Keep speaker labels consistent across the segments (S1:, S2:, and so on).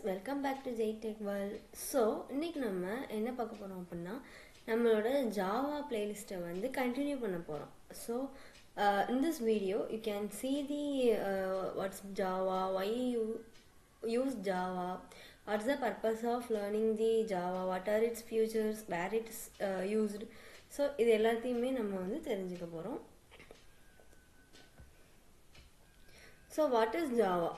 S1: Welcome back to Jaitech world. So இன்றைக்கி நம்ம என்ன பார்க்க போகிறோம் அப்படின்னா நம்மளோட ஜாவா பிளேலிஸ்ட்டை வந்து கண்டினியூ பண்ண போகிறோம். So in this video you can see the what's Java, why you use Java, what's the purpose of learning the Java, what are its features, where it's used. So இது எல்லாத்தையுமே நம்ம வந்து தெரிஞ்சுக்க போகிறோம். So what is Java?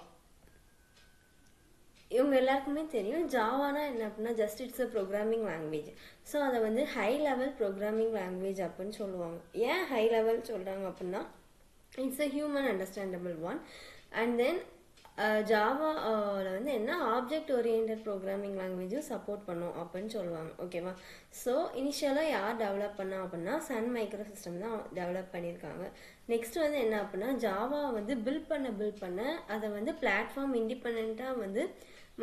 S1: இவங்க எல்லாருக்குமே தெரியும் ஜாவானா என்ன அப்படின்னா just it's a programming language. So அதை வந்து ஹை லெவல் ப்ரோக்ராமிங் லாங்குவேஜ் அப்படின்னு சொல்லுவாங்க. ஏன் ஹை லெவல் சொல்கிறாங்க அப்படின்னா it's a human understandable one. And then ஜாவாவில் வந்து என்ன ஆப்ஜெக்ட் ஓரியன்ட் ப்ரோக்ராமிங் லாங்குவேஜும் சப்போர்ட் பண்ணும் அப்படின்னு சொல்லுவாங்க. ஓகேவா? ஸோ இனிஷியலாக யார் டெவலப் பண்ணா அப்படின்னா சன் மைக்ரோ சிஸ்டம் தான் டெவலப் பண்ணியிருக்காங்க. நெக்ஸ்ட் வந்து என்ன அப்படின்னா ஜாவா வந்து பில்ட் பண்ண அதை வந்து பிளாட்ஃபார்ம் இண்டிபெண்ட்டாக வந்து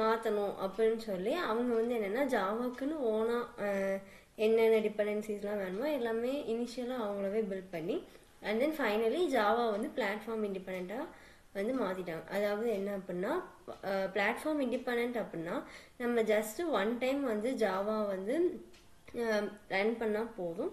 S1: மாற்றணும் அப்படின்னு சொல்லி அவங்க வந்து என்னென்னா ஜாவாக்குன்னு ஓனாக என்னென்ன டிபெண்டன்சிஸ்லாம் வேணுமோ எல்லாமே இனிஷியலாக அவங்களவே பில்ட் பண்ணி அண்ட் தென் ஃபைனலி ஜாவா வந்து பிளாட்ஃபார்ம் இண்டிபெண்ட்டாக வந்து மாற்றிட்டாங்க. அதாவது என்ன அப்படின்னா பிளாட்ஃபார்ம் இண்டிபெண்ட் அப்படின்னா நம்ம ஜஸ்ட்டு ஒன் டைம் வந்து ஜாவா வந்து ரன் பண்ணால் போதும்.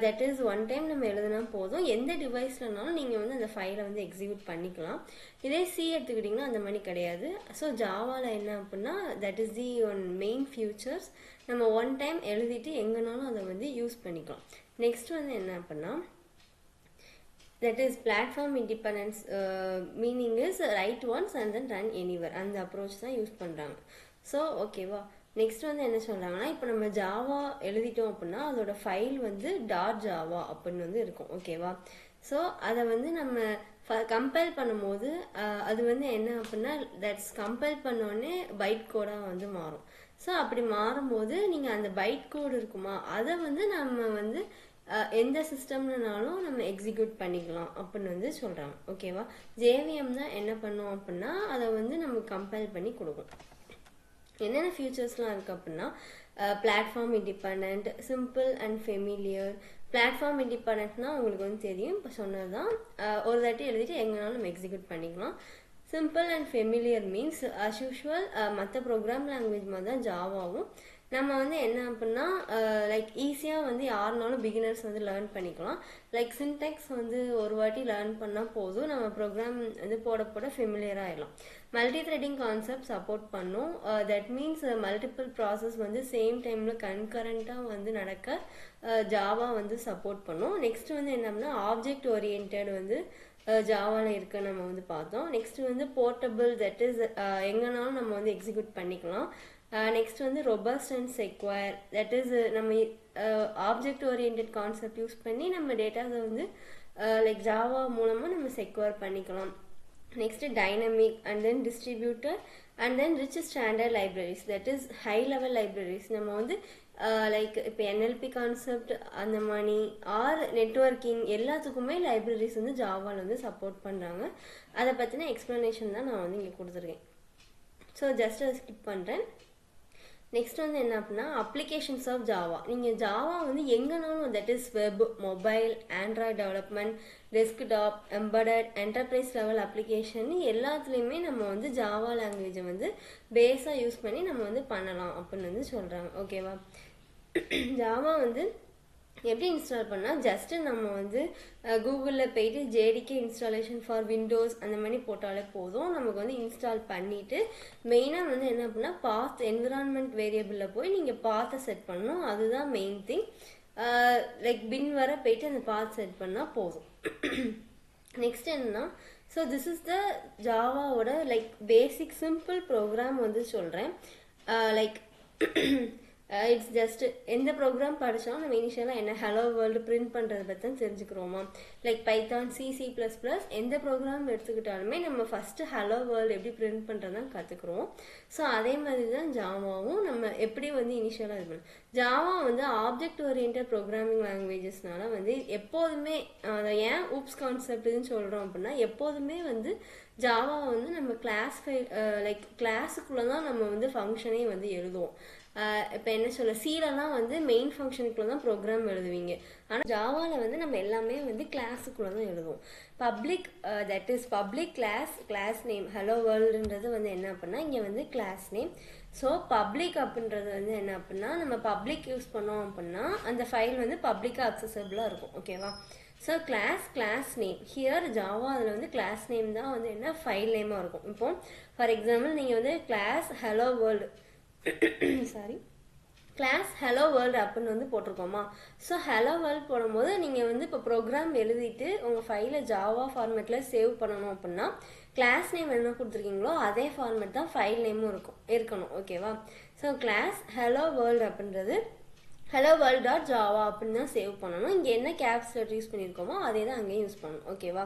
S1: தட் இஸ் ஒன் டைம் நம்ம எழுதுனா போதும். எந்த டிவைஸ்லனாலும் நீங்கள் வந்து அந்த ஃபைலை வந்து எக்ஸிக்யூட் பண்ணிக்கலாம். இதே சி எடுத்துக்கிட்டிங்கன்னா அந்த மாதிரி கிடையாது. ஸோ ஜாவாவில் என்ன அப்படின்னா that is the one main features. நம்ம ஒன் டைம் எழுதிட்டு எங்கேனாலும் அதை வந்து யூஸ் பண்ணிக்கலாம். நெக்ஸ்ட் வந்து என்ன அப்படின்னா that is platform independence, meaning is write once and then run anywhere. அந்த அப்ரோச் தான் யூஸ் பண்ணுறாங்க. ஸோ ஓகேவா? நெக்ஸ்ட் வந்து என்ன சொல்கிறாங்கன்னா இப்போ நம்ம ஜாவா எழுதிட்டோம் அப்படின்னா அதோட ஃபைல் வந்து டாட் ஜாவா அப்படின்னு வந்து இருக்கும். ஓகேவா? ஸோ அதை வந்து நம்ம கம்பைல் பண்ணும்போது அது வந்து என்ன அப்படின்னா தட்ஸ் கம்பைல் பண்ணோடனே பைட் கோடாக வந்து மாறும். ஸோ அப்படி மாறும்போது நீங்கள் அந்த பைட் கோடு இருக்குமா அதை வந்து நம்ம வந்து எந்த சிஸ்டம்னாலும் நம்ம எக்ஸிக்யூட் பண்ணிக்கலாம் அப்படின்னு வந்து சொல்கிறாங்க. ஓகேவா? ஜேவிஎம் தான் என்ன பண்ணுவோம் அப்படின்னா அதை வந்து நம்ம கம்பைல் பண்ணி கொடுக்கும். என்னென்ன ஃபியூச்சர்ஸ்லாம் இருக்குது அப்படின்னா platform independent, simple and familiar. Platform இண்டிபெண்ட்னா உங்களுக்கு வந்து தெரியும், இப்போ சொன்னது தான். ஒரு தாட்டி எழுதிட்டு எங்கேனாலும் நம்ம எக்ஸிக்யூட் பண்ணிக்கலாம். Simple and familiar means as usual மற்ற ப்ரோக்ராம் லாங்குவேஜ் மாதிரி தான் ஜாவாவும் நம்ம வந்து என்ன அப்படின்னா லைக் ஈஸியாக வந்து யாருனாலும் பிகினர்ஸ் வந்து லேர்ன் பண்ணிக்கலாம். லைக் சின்டெக்ஸ் வந்து ஒரு வாட்டி லேர்ன் பண்ணால் போதும், நம்ம ப்ரோக்ராம் வந்து போட ஃபெமிலியர் ஆகிடலாம். மல்டி த்ரெட்டிங் கான்செப்ட் சப்போர்ட் பண்ணும். தட் மீன்ஸ் மல்டிபிள் ப்ராசஸ் வந்து சேம் டைமில் கன்கரண்ட்டாக வந்து நடக்க ஜாவா வந்து சப்போர்ட் பண்ணும். நெக்ஸ்ட் வந்து என்ன அப்படின்னா ஆப்ஜெக்ட் ஓரியன்ட் வந்து ஜாவாவில் இருக்க நம்ம வந்து பார்த்தோம். நெக்ஸ்ட் வந்து போர்ட்டபிள், தட் இஸ் எங்கேனாலும் நம்ம வந்து எக்ஸிக்யூட் பண்ணிக்கலாம். நெக்ஸ்ட் வந்து ரொபஸ்ட் அண்ட் செக்வயர், தட் இஸ் நம்ம ஆப்ஜெக்ட் ஓரியன்ட் கான்செப்ட் யூஸ் பண்ணி நம்ம டேட்டாவை வந்து லைக் ஜாவா மூலமாக நம்ம செக்வயர் பண்ணிக்கலாம். Next dynamic and then distributor and then rich standard libraries, that is high level libraries. நம்ம வந்து லைக் இப்போ என்எல்பி கான்செப்ட் அந்த மாதிரி ஆர் நெட்வொர்க்கிங் எல்லாத்துக்குமே லைப்ரரிஸ் வந்து ஜாவாவில் வந்து சப்போர்ட் பண்ணுறாங்க. அதை பற்றின எக்ஸ்ப்ளனேஷன் தான் நான் வந்து இங்கே கொடுத்துருக்கேன். ஸோ ஜஸ்ட் அதை ஸ்கிப் பண்ணுறேன். நெக்ஸ்ட் வந்து என்ன அப்படின்னா அப்ளிகேஷன்ஸ் ஆஃப் ஜாவா. நீங்கள் ஜாவா வந்து எங்கேனாலும் that is web, mobile, Android development, desktop, embedded, enterprise level application எல்லாத்துலேயுமே நம்ம வந்து ஜாவா லாங்குவேஜை வந்து பேஸாக யூஸ் பண்ணி நம்ம வந்து பண்ணலாம் அப்படின்னு வந்து சொல்கிறாங்க. ஓகேவா? ஜாவா வந்து எப்படி இன்ஸ்டால் பண்ணால் ஜஸ்ட்டு நம்ம வந்து கூகுளில் போயிட்டு ஜேடிகே இன்ஸ்டாலேஷன் ஃபார் விண்டோஸ் அந்த மாதிரி போட்டாலே போதும். நமக்கு வந்து இன்ஸ்டால் பண்ணிவிட்டு மெயினாக வந்து என்ன அப்படின்னா பாத் என்விரான்மெண்ட் வேரியபிளில் போய் நீங்கள் பாத்தை செட் பண்ணணும். அதுதான் மெயின் திங். லைக் பின் வர போயிட்டு அந்த பாத் செட் பண்ணால் போதும். நெக்ஸ்ட் என்னன்னா ஸோ திஸ் இஸ் த ஜாவாவோட லைக் பேசிக் சிம்பிள் ப்ரோக்ராம் வந்து சொல்கிறேன். லைக் இட்ஸ் ஜஸ்ட் எந்த ப்ரோக்ராம் படித்தாலும் நம்ம இனிஷியலாக என்ன ஹலோ வேர்ல்டு பிரிண்ட் பண்ணுறதை பற்றி தான் தெரிஞ்சுக்கிறோமா. லைக் பைத்தான், C++, எந்த ப்ரோக்ராம் எடுத்துக்கிட்டாலுமே நம்ம ஃபஸ்ட்டு ஹலோ வேர்ல்டு எப்படி பிரிண்ட் பண்ணுறதான் கற்றுக்குறோம். ஸோ அதே மாதிரி தான் ஜாவாவும் நம்ம எப்படி வந்து இனிஷியலாக இது பண்ணணும். ஜாவா வந்து ஆப்ஜெக்ட் ஓரியன்ட் ப்ரோக்ராமிங் லாங்குவேஜஸ்னால வந்து எப்போதுமே அதை ஏன் ஊப்ஸ் கான்செப்ட்னு சொல்கிறோம் அப்படின்னா எப்போதுமே வந்து ஜாவா வந்து நம்ம கிளாஸ் லைக் கிளாஸுக்குள்ளே தான் நம்ம வந்து ஃபங்க்ஷனே வந்து எழுதுவோம். இப்போ என்ன சொல்ல, சீலெல்லாம் வந்து மெயின் ஃபங்க்ஷனுக்குள்ளே தான் ப்ரோக்ராம் எழுதுவீங்க. ஆனால் ஜாவாவில் வந்து நம்ம எல்லாமே வந்து கிளாஸுக்குள்ளே தான் எழுதுவோம். Public that is public class name hello வேர்ல்டுன்றது வந்து என்ன அப்படின்னா இங்கே வந்து கிளாஸ் நேம். ஸோ பப்ளிக் அப்படின்றது வந்து என்ன அப்படின்னா நம்ம பப்ளிக் யூஸ் பண்ணோம் அப்படின்னா அந்த ஃபைல் வந்து பப்ளிக்காக அக்சசபிளாக இருக்கும். ஓகேவா? So class name here Java அதில் வந்து கிளாஸ் நேம் தான் வந்து என்ன ஃபைல் நேமாக இருக்கும். இப்போ ஃபார் எக்ஸாம்பிள் நீங்கள் வந்து class hello world sorry class hello world அப்படின்னு வந்து போட்டிருக்கோமா. ஸோ ஹலோ வேர்ல்டு போடும்போது நீங்கள் வந்து இப்போ ப்ரோக்ராம் எழுதிட்டு உங்கள் ஃபைலை ஜாவா ஃபார்மேட்டில் சேவ் பண்ணணும் அப்படின்னா கிளாஸ் நேம் என்ன கொடுத்துருக்கீங்களோ அதே ஃபார்மேட் தான் ஃபைல் நேமும் இருக்கணும். ஓகேவா? ஸோ கிளாஸ் ஹலோ வேர்ல்டு அப்படின்றது ஹலோ வேர்ல்ட் டாட் ஜாவா அப்படின்னு தான் சேவ் பண்ணணும். இங்கே என்ன கேப்ஸ் யூஸ் பண்ணியிருக்கோமோ அதே தான் அங்கேயும் யூஸ் பண்ணணும். ஓகேவா?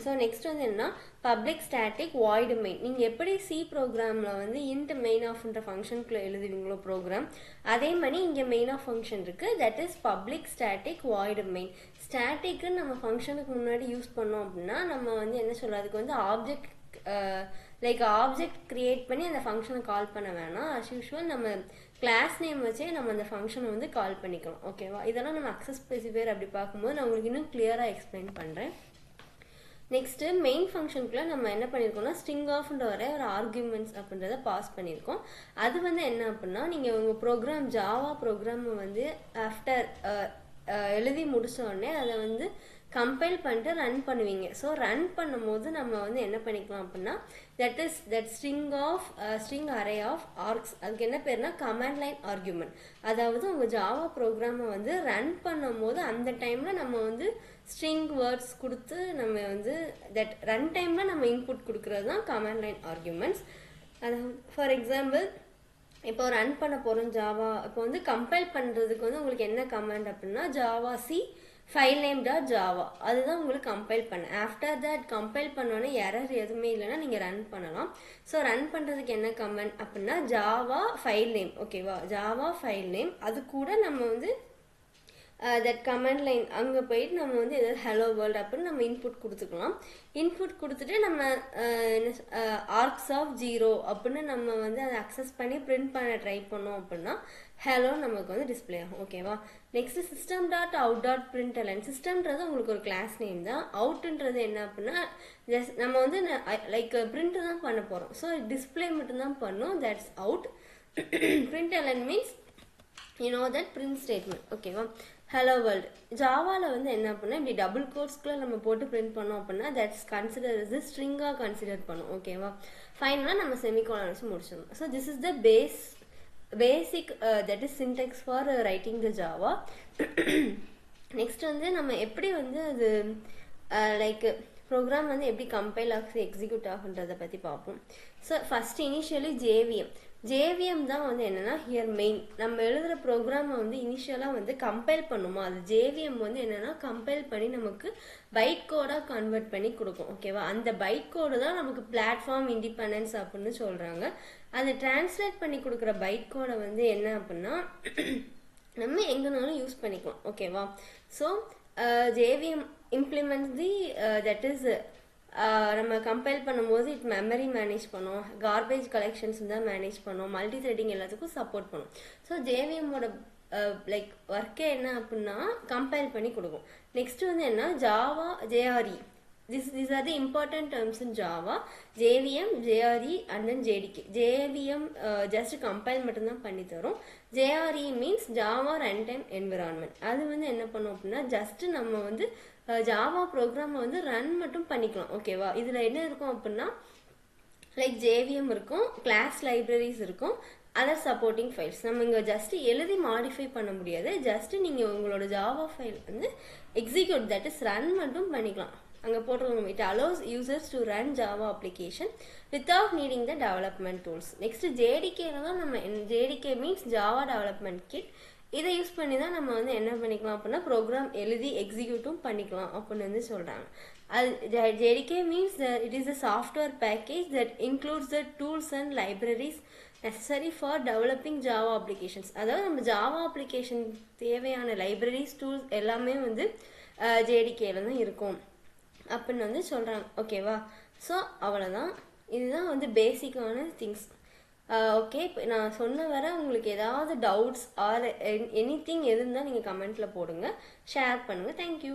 S1: ஸோ நெக்ஸ்ட் வந்து என்ன, பப்ளிக் ஸ்டாட்டிக் வாய்டு மெயின். நீங்கள் எப்படி சி ப்ரோக்ராமில் வந்து இன்ட் மெயின் ஆஃப்ன்ற ஃபங்க்ஷனுக்குள்ளே எழுதுவீங்களோ ப்ரோக்ராம், அதே மாதிரி இங்கே மெயின் ஆஃப் ஃபங்க்ஷன் இருக்குது. That is public static void main. Static நம்ம ஃபங்க்ஷனுக்கு முன்னாடி யூஸ் பண்ணோம் அப்படின்னா நம்ம வந்து என்ன சொல்ல, அதுக்கு வந்து ஆப்ஜெக்ட் லைக் ஆப்ஜெக்ட் கிரியேட் பண்ணி அந்த ஃபங்க்ஷனை கால் பண்ண வேணாம். அஸ் யூஷுவல் நம்ம கிளாஸ் நேம் வச்சே நம்ம அந்த ஃபங்க்ஷனை வந்து கால் பண்ணிக்கலாம். ஓகேவா? இதெல்லாம் நம்ம அக்சஸ் ஸ்பெசிஃபையர் அப்படி பார்க்கும்போது நான் உங்களுக்கு இன்னும் கிளியராக எக்ஸ்பிளைன் பண்ணுறேன். நெக்ஸ்ட்டு மெயின் ஃபங்க்ஷனுக்குள்ள நம்ம என்ன பண்ணியிருக்கோம்னா ஸ்ட்ரிங் ஆஃப்ன்ற வர ஒரு ஆர்குமெண்ட்ஸ் அப்படின்றத பாஸ் பண்ணியிருக்கோம். அது வந்து என்ன அப்படின்னா நீங்கள் உங்கள் ப்ரோக்ராம் ஜாவா ப்ரோக்ராமை வந்து ஆஃப்டர் எழுதி முடிச்ச உடனே அதை வந்து கம்பைல் பண்ணிட்டு ரன் பண்ணுவீங்க. ஸோ ரன் பண்ணும்போது நம்ம வந்து என்ன பண்ணிக்கலாம் அப்படின்னா that string array of args, அதுக்கு என்ன பேர்னா கமாண்ட் லைன் ஆர்குமெண்ட். அதாவது உங்கள் ஜாவா ப்ரோக்ராமை வந்து ரன் பண்ணும் போது அந்த டைமில் நம்ம வந்து ஸ்ட்ரிங் வேர்ட்ஸ் கொடுத்து நம்ம வந்து தட் ரன் டைமில் நம்ம இன்புட் கொடுக்குறது தான் கமாண்ட் லைன் ஆர்குமெண்ட்ஸ். அதாவது ஃபார் எக்ஸாம்பிள் இப்போ ரன் பண்ண போகிறோம் ஜாவா, இப்போ வந்து கம்பைல் பண்ணுறதுக்கு வந்து உங்களுக்கு என்ன கமாண்ட் அப்படின்னா Java C file name dot Java, அதுதான் உங்களுக்கு கம்பைல் பண்ண. ஆஃப்டர் தட் கம்பைல் பண்ணோன்னே எரர் எதுவுமே இல்லைன்னா நீங்கள் ரன் பண்ணலாம். ஸோ ரன் பண்ணுறதுக்கு என்ன கமெண்ட் அப்படின்னா ஜாவா ஃபைல் நேம். ஓகேவா? ஜாவா ஃபைல் நேம், அது கூட நம்ம வந்து தட் கமெண்ட் லைன் அங்கே போயிட்டு நம்ம வந்து எதாவது ஹலோ வேர்ல்டு அப்படின்னு நம்ம இன்புட் கொடுத்துக்கலாம். இன்புட் கொடுத்துட்டு நம்ம ஆர்க்ஸ் ஆஃப் 0 அப்படின்னு நம்ம வந்து அதை அக்சஸ் பண்ணி பிரிண்ட் பண்ண ட்ரை பண்ணோம் அப்படின்னா ஹலோ நமக்கு வந்து டிஸ்பிளே ஆகும். ஓகேவா? Next system dot out dot println. சிஸ்டம்ன்றது உங்களுக்கு ஒரு கிளாஸ் நேம் தான். அவுட்ன்றது என்ன அப்படின்னா ஜஸ்ட் நம்ம வந்து லைக் பிரிண்ட் தான் பண்ண போகிறோம். ஸோ டிஸ்பிளே மட்டும்தான் பண்ணோம். That's out. Println means you know that print statement. ஓகேவா? ஹலோ வேர்ல்டு ஜாவாவில் வந்து என்ன அப்படின்னா இப்படி டபுள் கோட்ஸ்க்குள்ளே நம்ம போட்டு பிரிண்ட் பண்ணோம் அப்படின்னா தட்ஸ் கன்சிடர் இது ஸ்ட்ரிங்காக கன்சிடர் பண்ணோம். ஓகேவா? ஃபைனலாக நம்ம செமிகோலன் வச்சு முடிச்சிடணும். So this is the basic that is Sintex for writing the Java. Next வந்து நம்ம எப்படி வந்து அது லைக் ப்ரோக்ராம் வந்து எப்படி கம்பைல் ஆகி எக்ஸிக்யூட் ஆகுன்றதை பற்றி பார்ப்போம். ஸோ ஃபர்ஸ்ட் இனிஷியலி ஜேவிஎம் தான் வந்து என்னன்னா ஹியர் மெயின். நம்ம எழுதுகிற ப்ரோக்ராமை வந்து இனிஷியலாக வந்து கம்பைல் பண்ணுமா, அது ஜேவிஎம் வந்து என்னன்னா கம்பைல் பண்ணி நமக்கு பைட் கோடாக கன்வெர்ட் பண்ணி கொடுக்கும். ஓகேவா? அந்த பைட் கோடு தான் நமக்கு பிளாட்ஃபார்ம் இண்டிபெண்டன்ஸ் அப்படின்னு சொல்கிறாங்க. அதை டிரான்ஸ்லேட் பண்ணி கொடுக்குற பைட் கோடை வந்து என்ன அப்படின்னா நம்ம எங்கேனாலும் யூஸ் பண்ணிக்கலாம். ஓகேவா? So JVM implement the that is நம்ம கம்பைல் பண்ணும்போது இட் மெமரி மேனேஜ் பண்ணோம், கார்பேஜ் கலெக்ஷன்ஸ் தான் மேனேஜ் பண்ணோம், மல்டி த்ரெட்டிங் எல்லாத்துக்கும் சப்போர்ட் பண்ணும். ஸோ ஜேவிஎம்மோட லைக் ஒர்க்கே என்ன அப்படின்னா கம்பைல் பண்ணி கொடுக்கும். நெக்ஸ்ட் வந்து என்ன Java JRE. These are the important terms in Java. JVM, JRE and then JDK. JVM just compile மட்டும்தான் பண்ணி தரும். JRE means Java Runtime Environment. அது வந்து என்ன பண்ணும் அப்படின்னா ஜஸ்ட் நம்ம வந்து ஜாவா ப்ரோக்ராமை வந்து ரன் மட்டும் பண்ணிக்கலாம். ஓகேவா? இதில் என்ன இருக்கும் அப்படின்னா லைக் JVM இருக்கும், கிளாஸ் லைப்ரரிஸ் இருக்கும், அதர் சப்போர்ட்டிங் ஃபைல்ஸ். நம்ம இங்கே ஜஸ்ட் எழுதி மாடிஃபை பண்ண முடியாது. ஜஸ்ட் நீங்கள் உங்களோட ஜாவா ஃபைல் வந்து எக்ஸிக்யூட் தட் இஸ் ரன் மட்டும் பண்ணிக்கலாம். அங்கே போட்டிருக்கோம் it allows users to run Java application without needing the development tools. Next ஜேடிகேல தான் நம்ம JDK means Java development kit. இதை யூஸ் பண்ணி தான் நம்ம வந்து என்ன பண்ணிக்கலாம் அப்படின்னா ப்ரோக்ராம் எழுதி எக்ஸிக்யூட்டும் பண்ணிக்கலாம் அப்படின்னு வந்து சொல்கிறாங்க. அது JDK means it is a software package that includes the tools and libraries necessary for developing Java applications. அதாவது நம்ம ஜாவா அப்ளிகேஷன் தேவையான லைப்ரரிஸ் டூல்ஸ் எல்லாமே வந்து ஜேடிகேல தான் இருக்கும் அப்படின்னு வந்து சொல்கிறாங்க. ஓகேவா? ஸோ அவ்வளோதான், இதுதான் வந்து பேசிக்கான திங்ஸ். ஓகே, இப்போ நான் சொன்ன வர உங்களுக்கு ஏதாவது டவுட்ஸ் ஆர் எனிதிங் எது இருந்தால் நீங்கள் கமெண்ட்டில் போடுங்க, ஷேர் பண்ணுங்கள். தேங்க்யூ.